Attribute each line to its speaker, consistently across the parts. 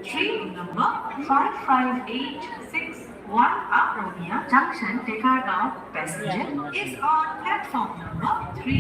Speaker 1: Train number 55861 up Romania Junction, Tekargaon passenger is on platform number 3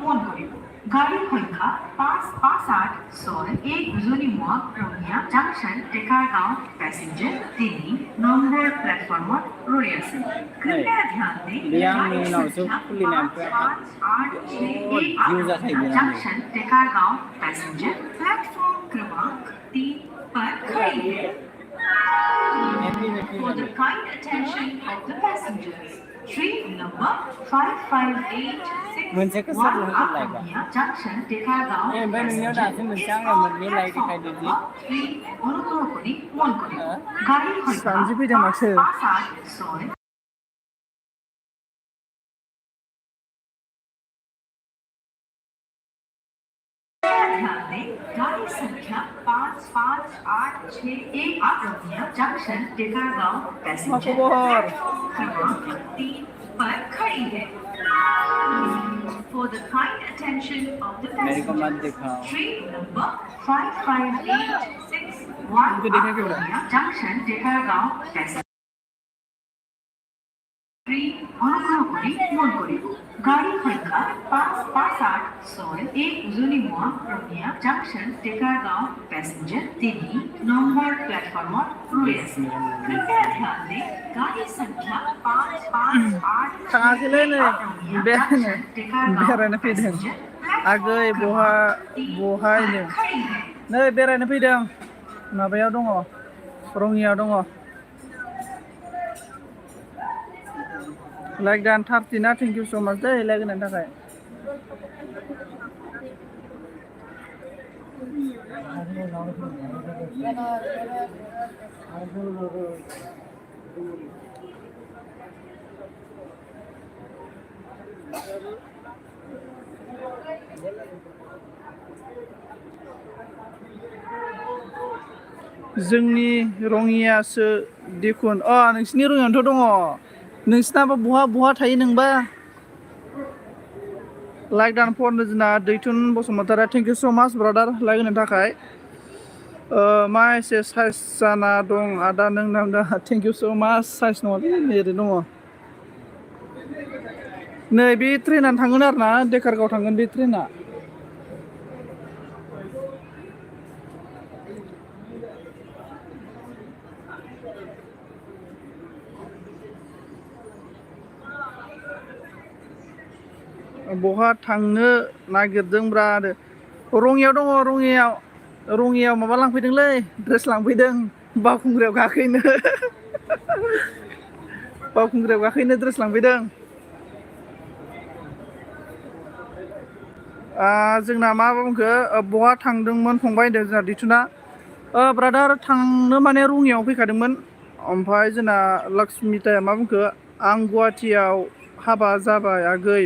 Speaker 1: Mongolia. गाड़ी संख्या 558 जुनिमुआ रोनिया junction Tekargaon passenger 3 number platform रोड আছে। कृपया ध्यान दें गाड़ी संख्या 558 जंक्शन टेकारगांव पैसेंजर प्लेटफॉर्म क्रमांक 3 पर खड़ी है। For the kind attention of the passengers, train number 55861 Romania Junction, Tekargaon passenger is on platform number 3 Monogorokoni, Mongolia. गाड़ी संख्या 558 ध्यान दें गाड़ी संख्या 55861 रोनिया जंक्शन टेकारगांव पैसेंजर क्रमांक 3 पर खड़ी है। For the kind attention of the passengers, train number 55861 रोनिया जंक्शन टेकारगांव पैसेंजर गाड़ी संख्या 558 जुनिमुआ रोनिया junction Tekargaon passenger 3 number platform रोड আছে। कृपया ध्यान दें गाड़ी संख्या 558
Speaker 2: बेरायनो फैदों आगै बहायनो नै बेरायनो फैदों माबायाव दङ रङियाव दङ लाइक दान 30 ना थेंक इउ सो माच दे लाइक होनायनि थाखाय जोंनि रङियासो देखुन नोंसिनि रङियावथ' दङ नोंसिनाबा बहा थायो नोंबा लाइक दान फरनो जोंना दैथुन बसुमतारी थेंक इउ सो माच ब्रादार लाइक होनो थाखाय मा एसे साइज जाना दं आदा नों नामदा थेंक इउ सो माच साइज नङा ओरैनो दङ नै बे ट्रेनानो थांगोन आरो ना देकारगाव थांगोन बे ट्रेना बहा थांनो नागिरदोंब्रा रङियाव दङ रङियाव माबा लांफैदोंलै ड्रेस लांफैदों बावखुंग्रियाव गाखोनो ड्रेस लांफैदों जोंना मा बुंखो बहा थांदोंमोन फंबाय होनदों जोंना दैथुना ब्रादार थांनो माने रङियाव फैखादोंमोन ओमफ्राय जोंना लक्ष्मिताया मा बुंखो आं गुवाहाटियाव हाबा जाबाय आगै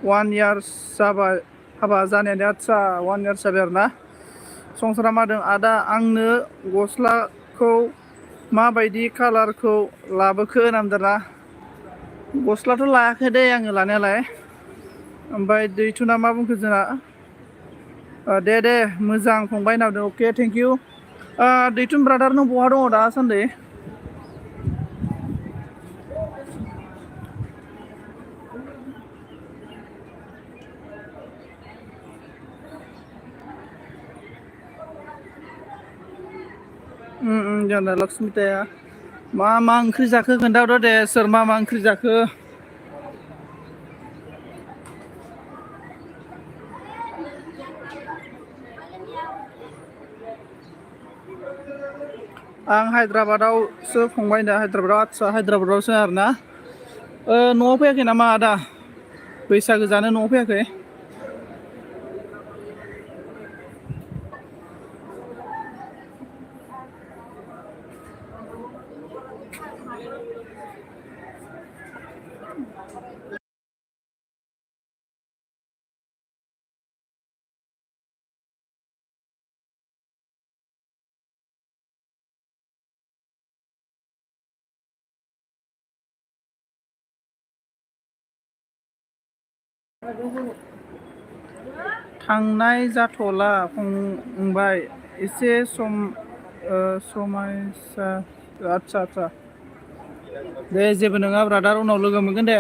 Speaker 2: 1 इयार्स जाबाय हाबा जानायानो आदसा 1 इयार्स जाबाय आरोना संसारा मादों आदा आंनो गस्लाखौ माबायदि कालारखौ लाबोखो होनदोंना गस्लाथ' लायाखै दे आङो लानायालाय ओमफ्राय दैथुना मा बुंखो जोंना दे मोजां फंबाय होनदों अके थेंक इउ दैथुन ब्रादार नों बहा दङ दासान्दि जोंना लक्ष्मिताया मा ओंख्रि जाखो खोन्थाहरदो दे सोर मा ओंख्रि जाखो आं हायद्राबादावसो फंबाय दा हायद्राबादाव आदसा हायद्राबादावसो आरोना न'आव फैयाखै नामा आदा बैसागो जानो न'आव फैयाखै थांनाय जाथ'ला फंबाय एसे सम समायसा आदसा आदसा दे जेबो नङा ब्रादार उनाव लोगो मोनगोन दे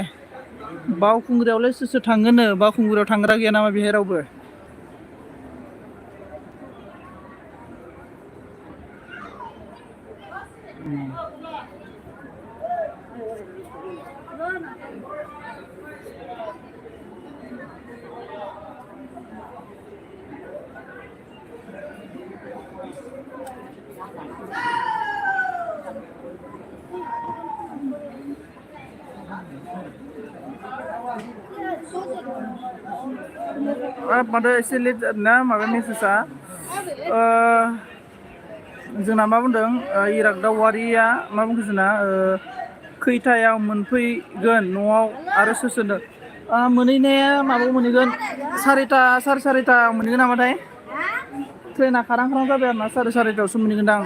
Speaker 2: बावखुंग्रियावलाय सोर सोर थाङोनो बावखुंग्रियाव थांग्रा गैया नामा बेहाय रावबो माथो एसे लेट जादों ना माबा मेसेजआ जोंना मा बुंदों इरागदावारिया मा बुंखो जोंना खैथायाव मोनफैगोन न'आव आरो सोर सोरनो मोनहैनाया माबायाव मोनहैगोन सारिथा साराय सारिथायाव मोनहैगोन नामाथाय ट्रेना खारां खारां जाबाय आरो ना सारायथायावसो मोनहैगोनदां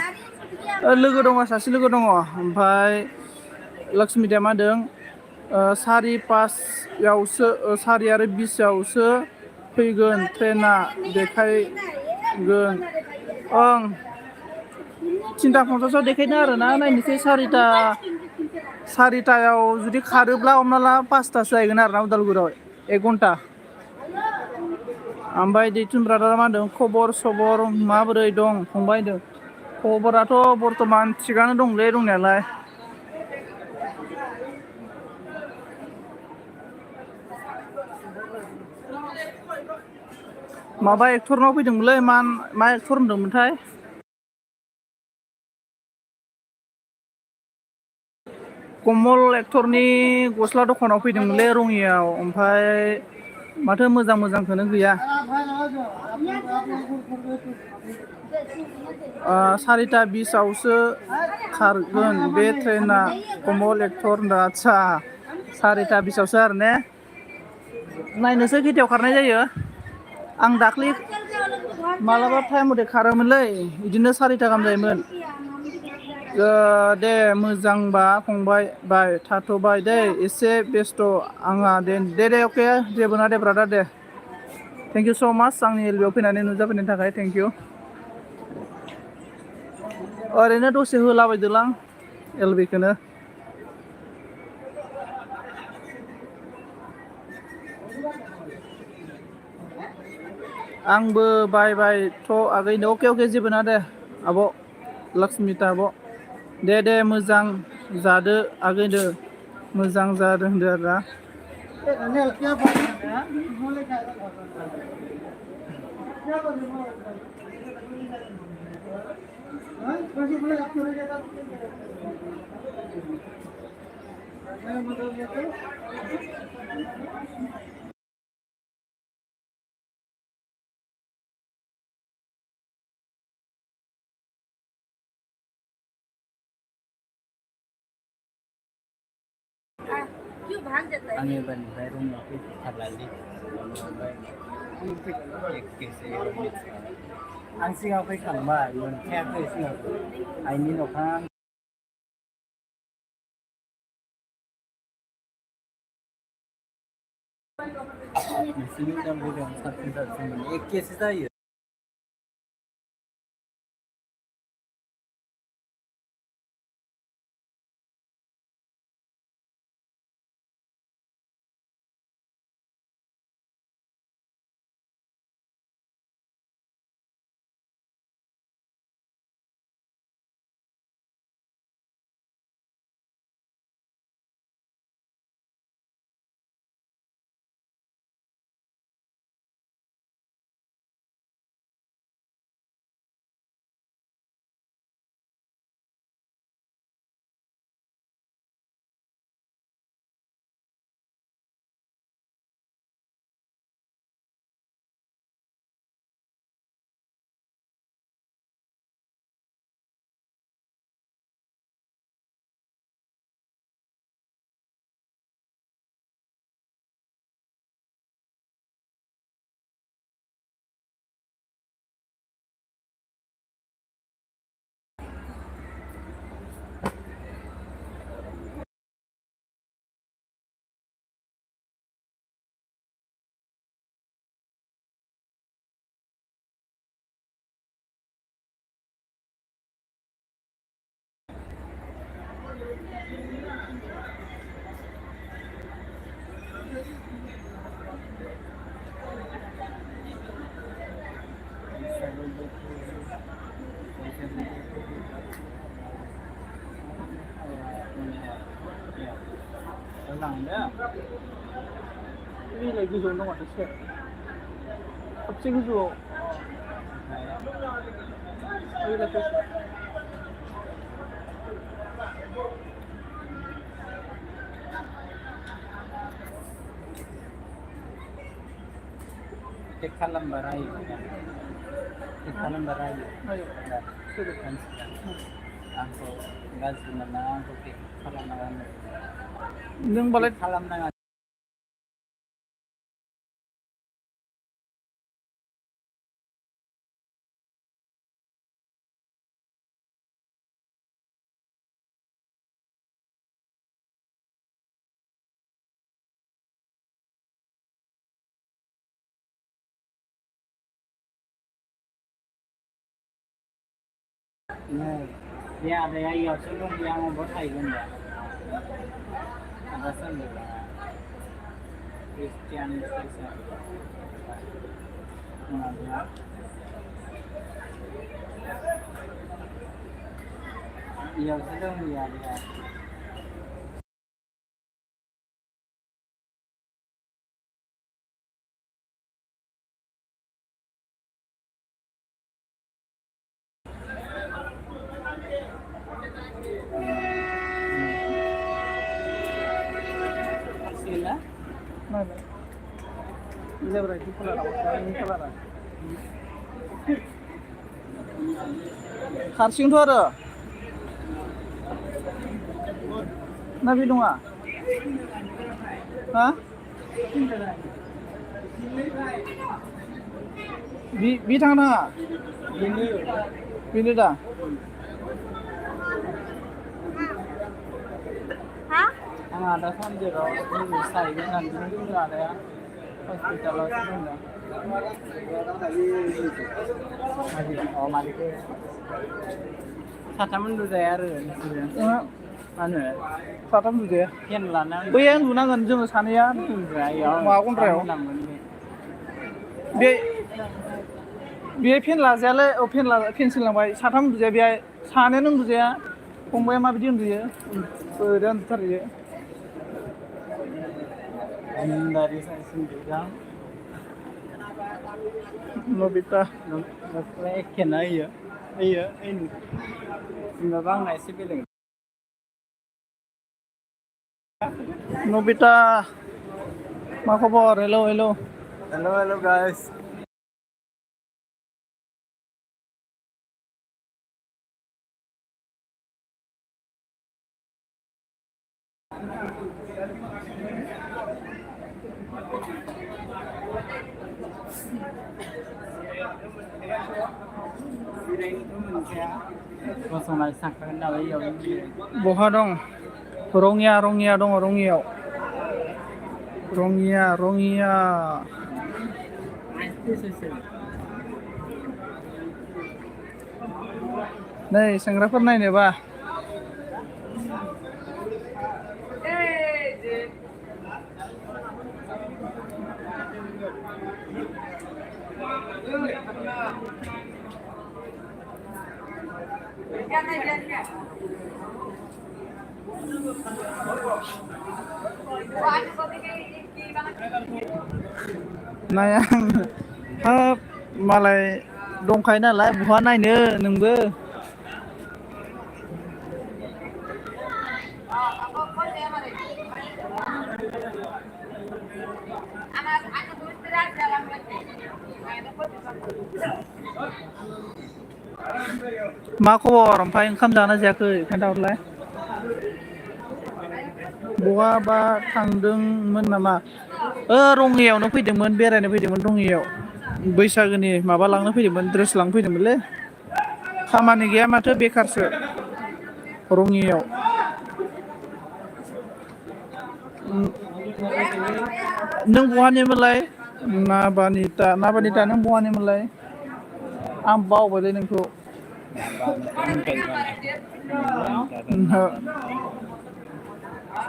Speaker 2: लोगो दङ सासे लोगो दङ ओमफ्राय लक्ष्मिदाया मा होनदों सारि पासयावसो सारि आरो बिसआवसो फैगोन ट्रेना देखायगोन ओं 3:50 देखायदों आरोना नायनोसै सारिथायाव जुदि खारोब्ला हमना ला 5थासो जाहैगोन आरोना उदालगुरियाव 1 घन्टा ओमफ्राय दैथुन ब्रादारा मा होनदों खबर सबर माबोरै दं फंबाय होनदों खबराथ' बर्थमान थिगानो दंलै दंनायालाय माबा एक्टरनाव फैदोंमोनलै मा एक्टर होनदोंमोनथाय कमल एक्टरनि गस्ला दखानाव फैदोंमोनलै रङियाव ओमफ्राय माथो मोजां मोजांखौनो गैया सारिथा बिसआवसो खारगोन बे ट्रेना कमल एक्टर होनदों आदसा सारिथा बिसआवसो आरो ने नायनोसै खैथायाव खारनाय जायो आं दाख्लै मालाबा टाइम मथे खारोमोनलै बिदिनो सारिथा गाहाम जायोमोन दे मोजांबा फंबाय बाय थाथ'बाय दै एसे बेस्थ' आंहा दे अके जेबो नङा दे ब्रादार दे थेंक इउ स' माच आंनि एलबियाव फैनानै नुजाफैनायनि थाखाय थेंक इउ ओरैनो दसे होलाबायदोलां एलबिखौनो आंबो बायथ' आगैनो अके जेबो नङा दे आब' लक्ष्मिता आब' दे मोजां जादो आगैदो मोजां जादों होनदो आरो
Speaker 3: आंनि एबारनिफ्राय रुमाव फैथारलालै आं सिगाङाव फैखांबाय मोनखायाखै सिगां आइनि न'खा नोंसिनि उदालगुरियाव साबसिन एखेसो जायो लांदो
Speaker 2: बिलाइ गोजौआव दं माथो सेर सबसे गोजौआव
Speaker 3: टेक खालामबा रायो टेक खालामबा रायो आंखौ गाज्रि मोना आंखौ टेक खालामनाङा
Speaker 2: नों बालाय
Speaker 3: खालामनाङा बे आदाया इयावसो दं आं अबाव थाहैगोन दा आदा सानदों क्रिस्टियान इयावसो दं आदाया हारसिगोन ना
Speaker 2: लेब्रा इदि खालारा इनि खालारा हारसिंथ' आरो ना बे नङा हा बि थांनाङा बेनो दा
Speaker 3: आं आदा सानजेराव साहैगोन होननानै बुंदों आदाया हस्पिटालावसो दं दा मालिक साथाम उन्दुजाया आरो नोंसोरो मा होनो
Speaker 2: साथाम उन्दुजाया
Speaker 3: फेन लाना
Speaker 2: बैया उन्दुनांगोन जोङो सानैया माबा गन्द्रायाव बे फेन लाजायालै फेन सोलांबाय साथाम उन्दुजाया बेहाय सानैयानो उन्दुजाया फंबाया माबायदि उन्दुयो ओरैनो उन्दुथारो
Speaker 3: dari saya sendiri
Speaker 2: Nobita
Speaker 3: kena iya ini nggak bang nasi bilang
Speaker 2: Nobita ma khabar hello
Speaker 3: hello guys
Speaker 2: बहा दं रङिया दङ रङियाव रङिया नै सेंग्राफोर नायनोबा नाया हाब मालाय दंखायो नालाय बहा नायनो नोंबो मा खबर ओमफ्राय ओंखाम जाना जायाखै खोन्थाहरलाय बहाबा थांदोंमोन नामा रङियावनो फैदोंमोन बेरायनो फैदोंमोन रङियाव बैसागोनि माबा लांनो फैदोंमोन ड्रेस लांनो फैदोंमोनलै खामानि गैया माथो बेखारसो रङियाव नों बहानिमोनलाय नाबानिता नों बहानिमोनलाय आं बावबायलै नोंखौ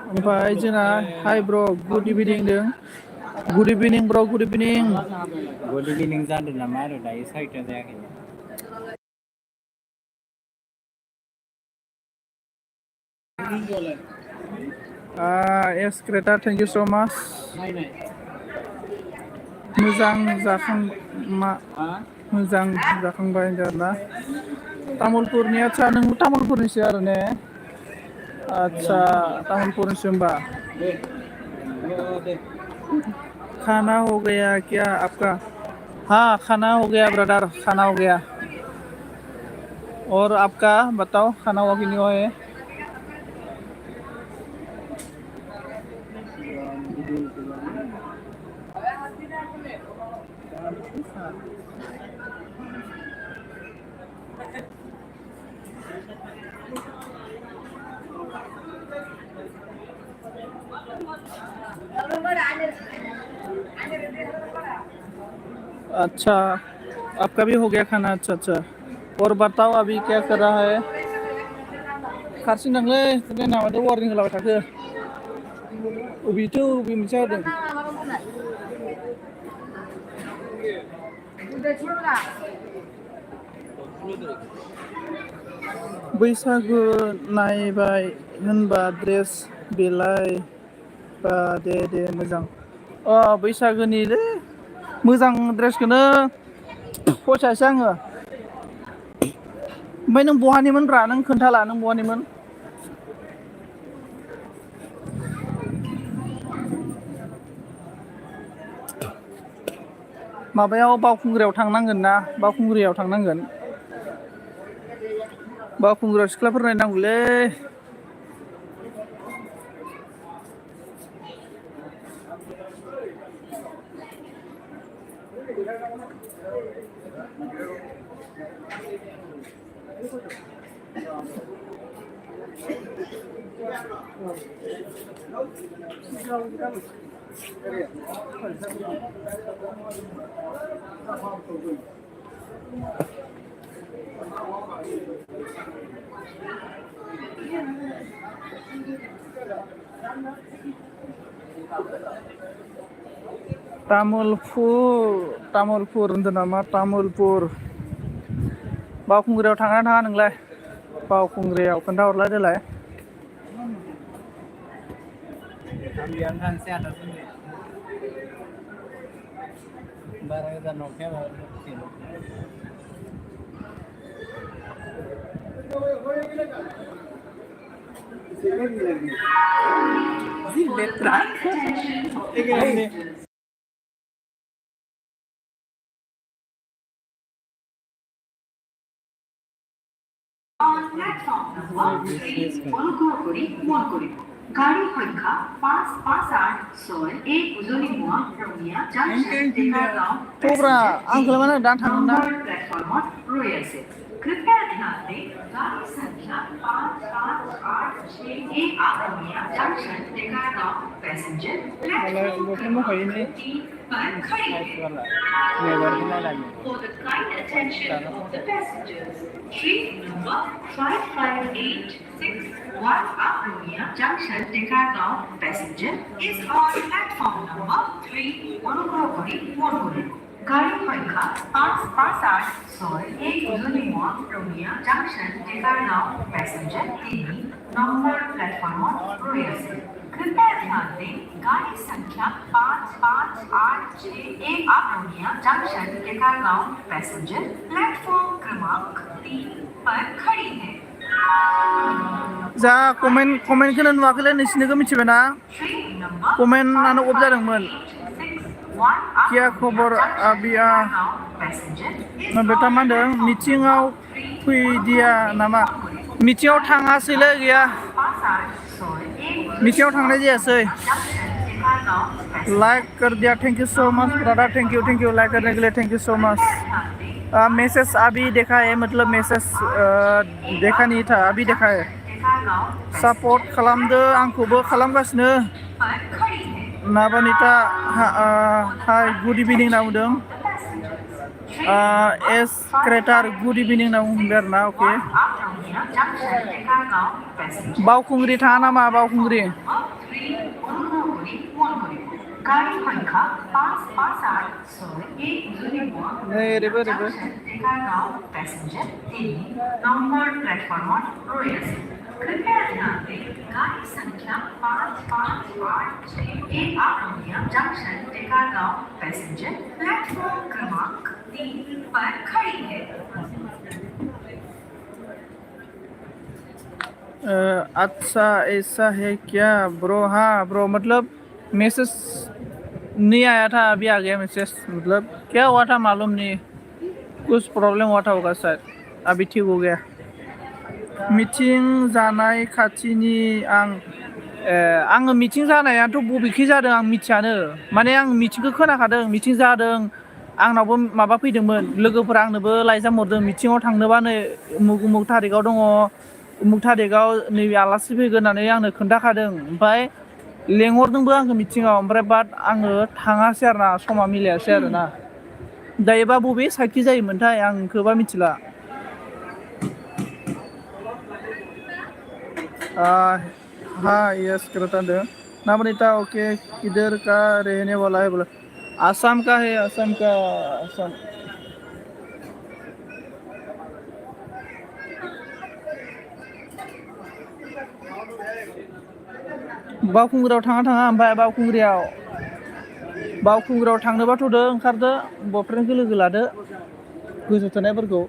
Speaker 2: ओमफ्राय जोंना हाय ब्र गुड इभिनिं ब्र गुड इभिनिं
Speaker 3: जादों नामा आरो दायो 6ता जायाखै
Speaker 2: Yes kereta thank you so much मोजां जाखांबाय आरोना तामुलपुरनि आदसा नों तामुलपुरनिसो आरो ने अच्छा तामुलपुरनिसो होमबा खाना हो गया क्या आपका हाँ खाना हो गया ब्रदर खाना हो गया और आपका बताओ खाना हुआ कि नहीं हुआ है अच्छा आपका भी हो गया खाना अच्छा अच्छा और बताओ अभी क्या कर रहा है खारसिन थांलै देना माथो वार्निं होलाबाय थाखो अबेथो अबे मोनसे होदों बैसागु नायबाय होनबा ड्रेस बेलाय बा दे मोजां बैसागोनिलै मोजां ड्रेसखौनो फसायासै आङो ओमफ्राय नों बहानिमोन ब्रा नों खोन्थाला नों बहानिमोन माबायाव बावखुंग्रियाव थांनांगोन ना बावखुंग्रियाव थांनांगोन बावखुंग्रियाव सिख्लाफोर नायनांगौलै तामुलपुर होनदों नामा तामुलपुर बावखुंग्रियाव थांना थाङा नोंलाय बावखुंग्रियाव खोन्थाहरलाय देलाय
Speaker 3: बारा गोजान नंखाया
Speaker 1: On platform number 3, অনুগ্রহকরি মন করিব গাড়ী সংখ্যা 55861 উজনিমুৱা ৰঙিয়া জাংচন টেকাৰগাঁও
Speaker 2: थ'ब्रा आंखौलाय मानो दान थाङो ना
Speaker 1: प्लेटफॉर्मত ৰৈ আছে कृपया ध्यान दें गाड़ी संख्या 55861 Rangia junction Tekargaon passenger platform क्रमांक 3 पर खड़ी है For the kind attention of the passengers, train number 55861 Rangya Junction, Tekargaon passenger is on platform number 3 অনুগ্রহকরি মন করিব গাড়ী সংখ্যা 55861 উজনিমুৱা ৰঙিয়া জাংচন টেকাৰগাঁও पैसेंजर 3 নম্বৰ প্লেটফৰ্মত ৰৈ আছে कृपया ध्यान दें गाड़ी संख्या 55861 Rangia junction Tekargaon passenger platform क्रमांक 3 पर खड़ी है
Speaker 2: जा कमेन्टखौनो नुवाखैलै नोंसिनिखौ मिथिबायना कमेन्टआनो अफ जादोंमोन क्या खबर आबिया बेटा मा होनदों मिटिङाव फैदिया नामा मिटिङाव थाङासैलै गैया मिटिङाव थांनाय जायासै लाइक कर दिया thank you so much brother thank you like करने के लिए thank you so much message अभी देखा है मतलब मैसेज देखा नहीं था अभी देखा है सपोर्ट खालामदो आंखौबो खालामगासिनो नाबानिता हाय गुड इभिनिं होनना बुंदों एस क्रेटार गुड इभिनिं होनना बुंबाय आरोना अके बावखुंग्रि थाङा नामा बावखुंग्रि
Speaker 1: गाड़ी संख्या 55861
Speaker 2: नै ओरैबो
Speaker 1: टेकारगांव पैसेंजर 3 নম্বৰ প্লেটফৰ্মত ৰৈ আছে कृपया ध्यान दें गाड़ी संख्या 5586 एक आरोग्य जंक्शन टिकारगांव पैसेंजर प्लेटफॉर्म क्रमांक 3 पर खड़ी है।
Speaker 2: अच्छा ऐसा है क्या ब्रो? हाँ ब्रो, मतलब मैसेज नहीं आया था, अभी आ गया मैसेज। मतलब क्या हुआ था मालूम नहीं, कुछ प्रॉब्लम हुआ था होगा शायद, अभी ठीक हो गया। मिटिं जानाय खाथिनि आङो मिटिं जानायाथ' बबेखि जादों आं मिथियानो। माने आं मिटिंखौ खोनाखादों, मिटिं जादों, आंनावबो माबा फैदोंमोन, लोगोफोरा आंनोबो लाइजाम हरदों मिटिङाव थांनोबा नै उमुक उमुक थारिखआव दङ, उमुक थारिखआव नैबे आलासि फैगोन होननानै आंनो खोन्थाखादों। ओमफ्राय लेंहरदोंबो आंखौ मिटिङाव, ओमफ्राय बाट आङो थाङासै आरो ना, समा मिलायासै आरो ना। दायोबा बबे साइडखि जायोमोनथाय आं बेखौबा मिथिला। हाँ यस करता दे ना बनीता ओके, किधर का रहने वाला है बोला? आसाम का है, आसाम का। आसाम बावखुंग्रियाव थाङा ओमफ्राय बावखुंग्रियाव थांनोबाथ' दो ओंखारदो, बयफ्रेन्डखौ लोगो लादो गोसो थोनायफोरखौ।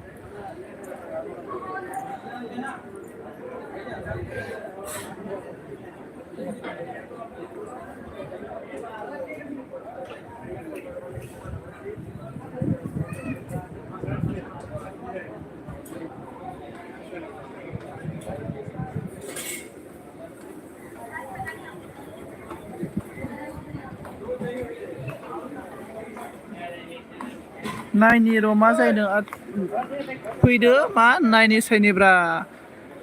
Speaker 2: नायनि र' मा जाहैदों, फैदो मा नायनि सायनिब्रा।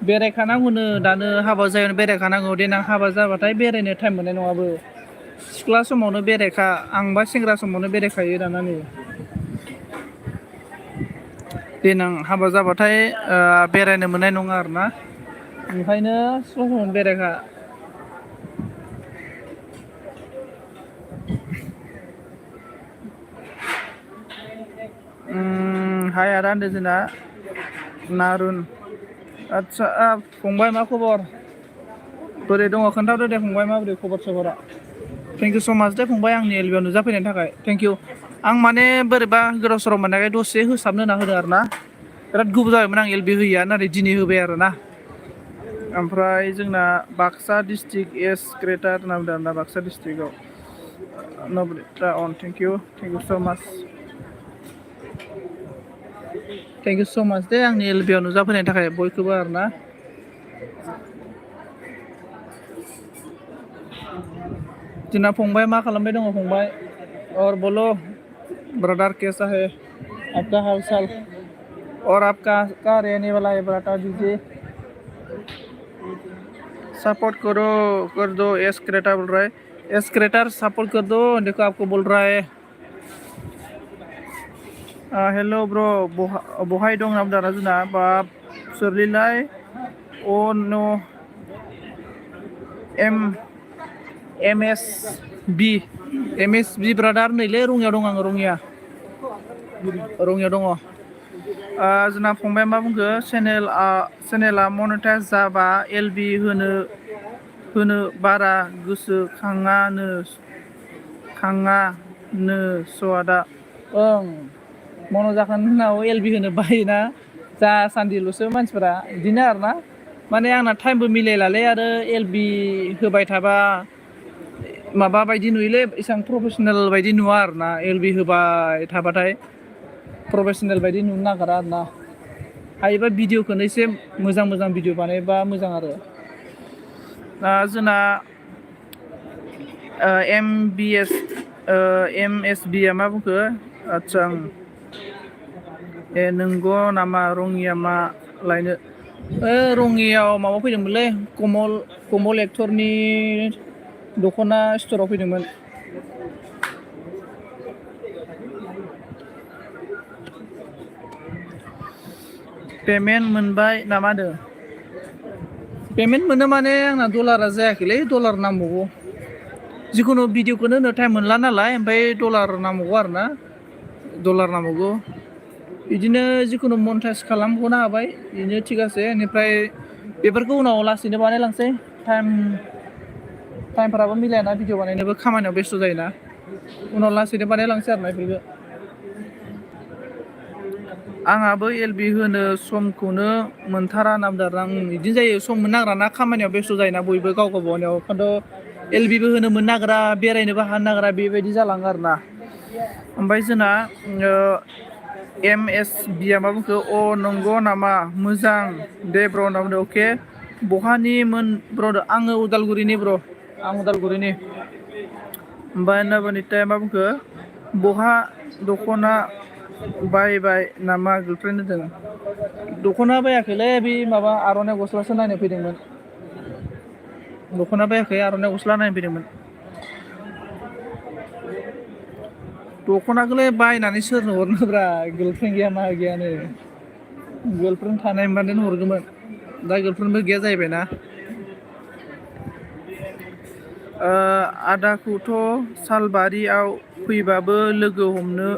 Speaker 2: बेरायखानांगौनो, दानो हाबा जायानो बेरायखानांगौ, देनां हाबा जाबाथाय बेरायनो टाइम मोननाय नङाबो। सिख्ला समावनो बेरायखा, आंबा सेंग्रा समावनो बेरायखायो दाना नै। देनां हाबा जाबाथाय बेरायनो मोननाय नङा आरो ना, ओंखायनो सिख्ला समावनो बेरायखा। हाय आदा होनदों जोंना नारुन। आदसा फंबाय मा खबर? बोरै दङ खोन्थादो दे फंबाय, माबोरै खबर सबरा? थेंक इउ स' माच दे फंबाय, आंनि एलबिआव नुजाफैनायनि थाखाय थेंक इउ। आं माने बोरैबा गोदाव सोराव मोननायखाय दसे होसाबनो होना होदों आरो ना। बिराद गोबाव जाबायमोन आं एलबि होयैया, नाथाय दिनै होबाय आरो ना। ओमफ्राय जोंना बाक्सा डिस्ट्रिक्ट एस ग्रेटार होनना बुंदों आरो ना, बाक्सा डिस्ट्रिक्टआव। नब्रिता अन, थेंक इउ स' माच। थेंक इउ स' माच दे आंनि एलबिआव नुजाफैनायनि थाखाय बयखौबो आरो ना। जोंना फंबाय मा खालामबाय दङ फंबाय? और बोलो ब्रदर कैसा है आपका हाल चाल? और आपका कहाँ रहने वाला है बता दीजिए। सपोर्ट करो, कर दो, एस क्रेटर बोल रहा है। एस क्रेटर सपोर्ट कर दो, देखो आपको बोल रहा है। हेलो ब्रो, बहाय दं होनना बुंदों जोंना, बाब सोरलिलाय अ नो एम एस बि ब्रादार नैलै रङियाव दं आङो, रङियाव दङ। जोंना फंबाया मा बुंखो, चेनेला मनेटाइज जाबा एलबि होनो बारा गोसोखाङानो स'आदा। ओं मन' जाखांनायनि उनाव एलबि होनो बायोना जासान्दिल'सो मानसिफोरा, बिदिनो आरो ना। माने आंना टाइमबो मिलायलालै, आरो एलबि होबाय थाबा माबा बायदि नुयोलै, एसेबां प्रफेसनेल बायदि नुवा आरो ना। एलबि होबाय थाबाथाय प्रफेसनेल बायदि नुनो नागिरा आरो ना। हायोबा भिडिअखौनो एसे मोजां भिडिअ बानायबा मोजां आरो। जोंना एम एस बिआ मा बुंखो? आदसा नंगौ नामा, रङिया मा लायनो? रङियाव माबा फैदोंमोनलै, कमल एक्टरनि दख'ना स्ट'राव फैदोंमोन। पेमेन्ट मोनबाय नामा होनदों? पेमेन्ट मोनो माने आंना डलारा जायाखैलै, डलार नांबावगौ। जिखुनु भिडिअखौनो होनो टाइम मोनला नालाय, ओमफ्राय डलार नांबावगौ आरो ना, डलार नांबावगौ। बिदिनो जिखुनु मनेटाइज खालामग'नो हाबाय, बेनो थिगासे। बेनिफ्राय बेफोरखौ उनाव लासैनो बानायलांसै टाइमफोराबो मिलायाना भिडिअ बानायनोबो खामानियाव बेस्थ' जायोना उनाव लासैनो बानायलांसै आरोना बेफोरखौ आंहाबो एलबि होनो समखौनो मोनथारा नामदार आं बिदिनो जायो सम मोननो नागिरा ना खामानियाव बेस्थ' जायोना बयबो गाव गावबागावनियाव खिन्थु एलबिबो होनो मोननो नागिरा बेरायनोबो हानो नागिरा बेबायदि जालाङो आरोना ओमफ्राय जोंना एम एस बिया मा बुंखो अ नंगौ नामा मोजां दे ब्र' होनना बुंदों अके बहानिमोन ब्र' आङो उदालगुरिनि ब्र' आं उदालगुरिनि ओमफ्राय नबनिताया मा बुंखो बहा दख'ना बायबाय नामा गार्लफ्रेन्ड होनदों दख'ना बायाखैलै बे माबा आर'नाइ गस्लासो नायनो फैदोंमोन दख'ना बायाखै आर'नाइ गस्ला नायनो फैदोंमोन दख'नाखौलाय बायनानै सोरनो हरनोब्रा गार्लफ्रेन्ड गैया मा गैयानो गार्लफ्रेन्ड थानाय मोनबा हरगौमोन दा गार्लफ्रेन्डबो गैया जाहैबायना आदाखौथ' सालबारियाव फैबाबो लोगो हमनो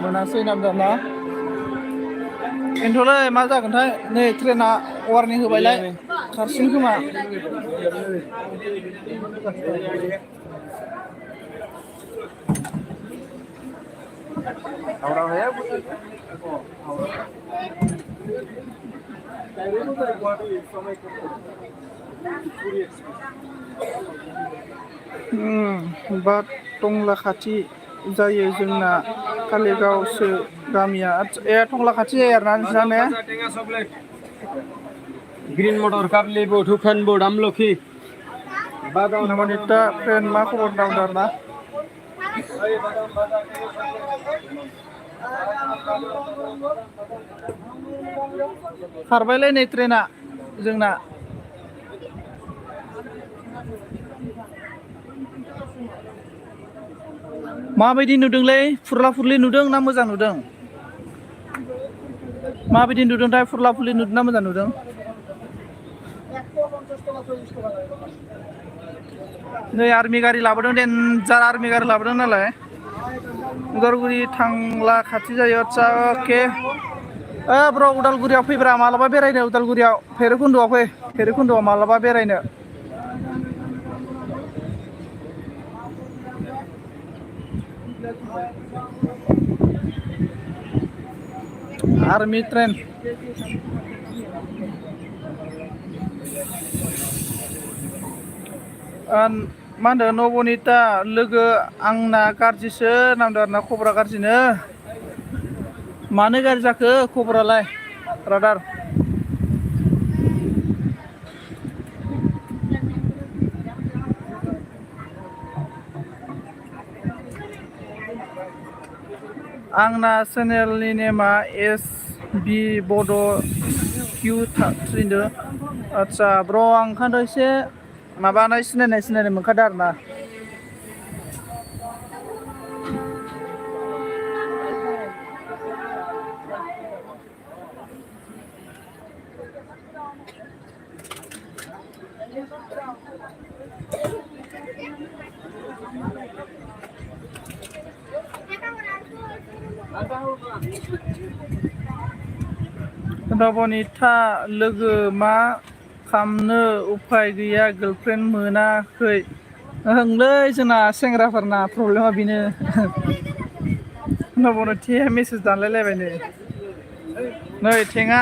Speaker 2: मोनासै नामजादा बेनोथ'लै मा जागोनथाय नै ट्रेना वारनिं होबायलाय खारसिन खोमा बा टंला खाथि जायो जोंना कालिगावसो गामिया ए टंला खाथि जायो आरोना नोंसिना ने
Speaker 3: ग्रीन मटर काबली बोर्ड हुफेन बोर्ड आमलखि
Speaker 2: नबनिता फ्रेन्ड मा खबर दाउन आरोना खारबायलै नै ट्रेना जोंना माबायदि नुदोंलै फुरला फुरलि नुदों ना मोजां नुदों माबायदि नुदोंथाय फुरला फुरलि नुदों ना मोजां नुदों नै आर्मि गारि लाबोदों देनजार आर्मि गारि लाबोदों नालाय उदालगुरि थांला खाथि जायो आदसा अके ब्र' उदालगुरियाव फैब्रा मालाबा बेरायनो उदालगुरियाव भैरबकुन्द'आव फै भैरबकुन्द'आव मालाबा बेरायनो आर्मि ट्रेन मा होनदों नबनिता लोगो आंना गाज्रिसो नांदों आरोना खबरा गाज्रिनो मानो गाज्रि जाखो खबरालाय ब्रादार आंना चेनेलनि नेमा एस बि बड' किउ थ्रिन्दो आदसा ब्र' आं ओंखायनोथ' एसे माबानाय सिनायनाय मोनखादों आरोना नबनिता लोगो मा खामनो उफाय गैया गार्लफ्रेन्ड मोनाखै ओंलै जोंना सेंग्राफोरना प्रब्लेमा बेनो नबनिताया मेसेज दानलायलायबाय नै थेङा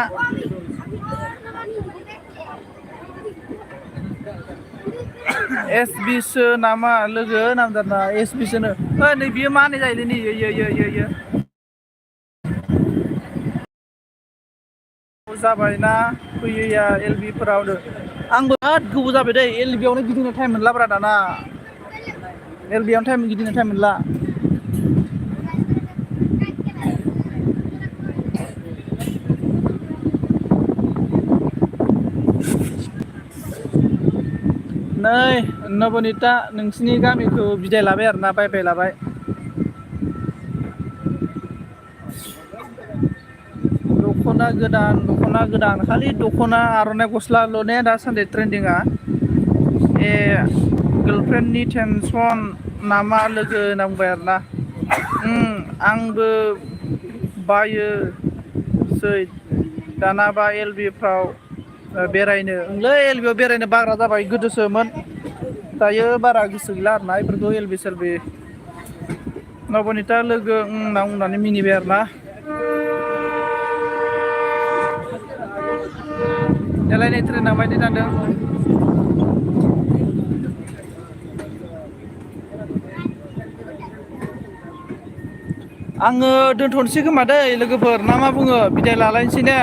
Speaker 2: एस बिसो नामा लोगो नामदारना एस बिसोनो नै बियो मा होननाय जायोलै नै इयो जाबायना फैयैया एलबिफोराव आंबो बिराद गोबाव जाबाय दै एलबियावनो गिदिंनो टाइम मोनलाब्रा दाना एलबियावनो गिदिंनो टाइम मोनला नै नबनिता नोंसिनि गामिखौ बिदाय लाबाय आरोना बाय लाबाय दख'ना गोदान खालि दख'ना आर'नाइ गस्लाल' ने दासान्दि ट्रेन्डिंआ गार्लफ्रेन्डनि टेनसन नामा लोगो नांबाय आरोना आंबो बायो बायोसै दाना बा LB फ्राव बेरायनो ओंलै LB आव बेरायनो बाग्रा जाबाय गोदोसोमोन दायो बारा गोसो गैला आरोना बेफोरखौ LB सेलबि नबनिता लोगो होनना बुंनानै मिनिबाय आरोना दालाय नै ट्रेना माबायदि थांदों आङो दोनथ'नोसै खोमा दै लोगोफोर ना मा बुङो बिदाय लालायनोसै ने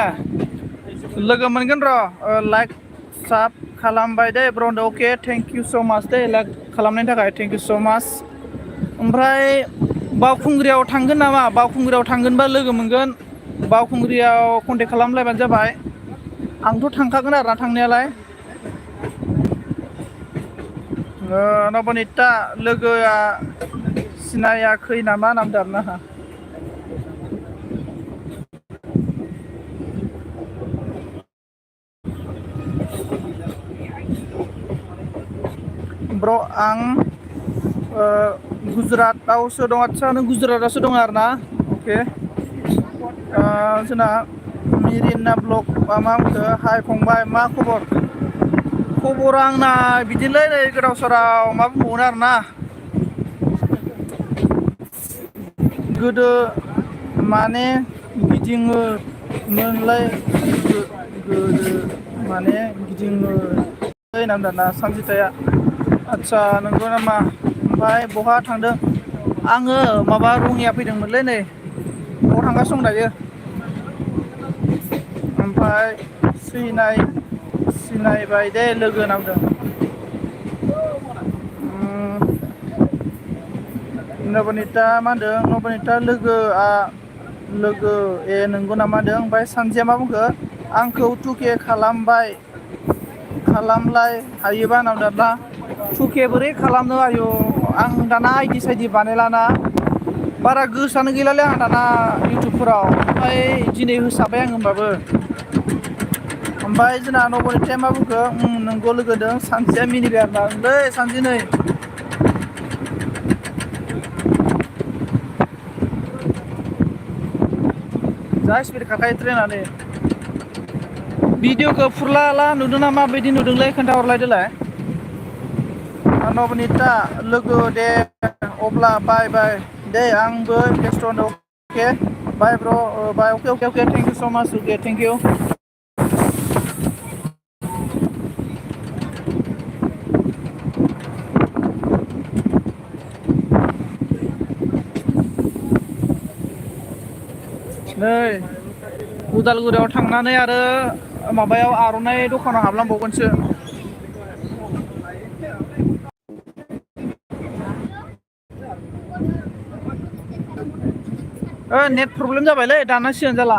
Speaker 2: लोगो मोनगोन र' लाइक साब खालामबाय दे ब्र'न्ड अके थेंक इउ स' माच दे लाइक खालामनायनि थाखाय थेंक इउ स' माच ओमफ्राय बावखुंग्रियाव थांगोन नामा बावखुंग्रियाव थांगोनबा लोगो मोनगोन बावखुंग्रियाव कन्टेक्ट खालामलायबानो जाबाय आंथ' थांखागोन आरोना थांनायालाय नबनिता लोगोआ सिनायाखै नामा होनना बुंदों आरोना ब्र' आं गुजरातआवसो दं आदसा नों गुजरातआवसो दं आरोना अके जोंना मिरिना ब्लग मा बुंखो हाय फंबाय मा खबर खबरा आंना बिदिनोलै नै गोदाव सोराव मा बुंबावनो आरोना गोदो माने गिदिङोमोनलाय गोदो माने गिदिङो होनना बुंदों आरोना सन्जिताया आदसा नंगौ नामा ओमफ्राय बहा थांदों आङो माबा रङिया फैदोंमोनलै नै न'आव थांगासिनो दं दायो ओमफ्राय सिनायबाय दे लोगो होनना बुंदों नबनिता मा होनदों नबनिता लोगो ए नंगौ नामा होनदों ओमफ्राय सानजिया मा बुंखो आंखौ 2K खालामलाय हायोबा होनना बुंदों आरोना 2K बोरै खालामनो आयु आं दाना आइडि साइडि बानायलाना बारा गोसोआनो गैलालै आं दाना इउटुबफोराव ओमफ्राय दिनै होसाबबाय आं होमबाबो ओमफ्राय जोंना नबनिताया मा बुंखो नोंगौ लोगोदों सानजिया मिनिबाय आरोना ओंलै सानजि नै जा स्पिड खारखायो ट्रेनानो भिडिअखौ फुरला नुदों ना माबायदि नुदोंलै खोन्थाहरलाय देलाय नबनिता लोगो दे अब्ला बाय दे आंबो बेस्थ' अके बाय ब्र' बाय अके थेंक इउ स' माच अके थेंक इउ नै उदालगुरियाव थांनानै आरो माबायाव आर'नाइ दखानाव हाबलांबावगोनसो नेट प्रब्लेम जाबायलै दाननांसिगोन जाला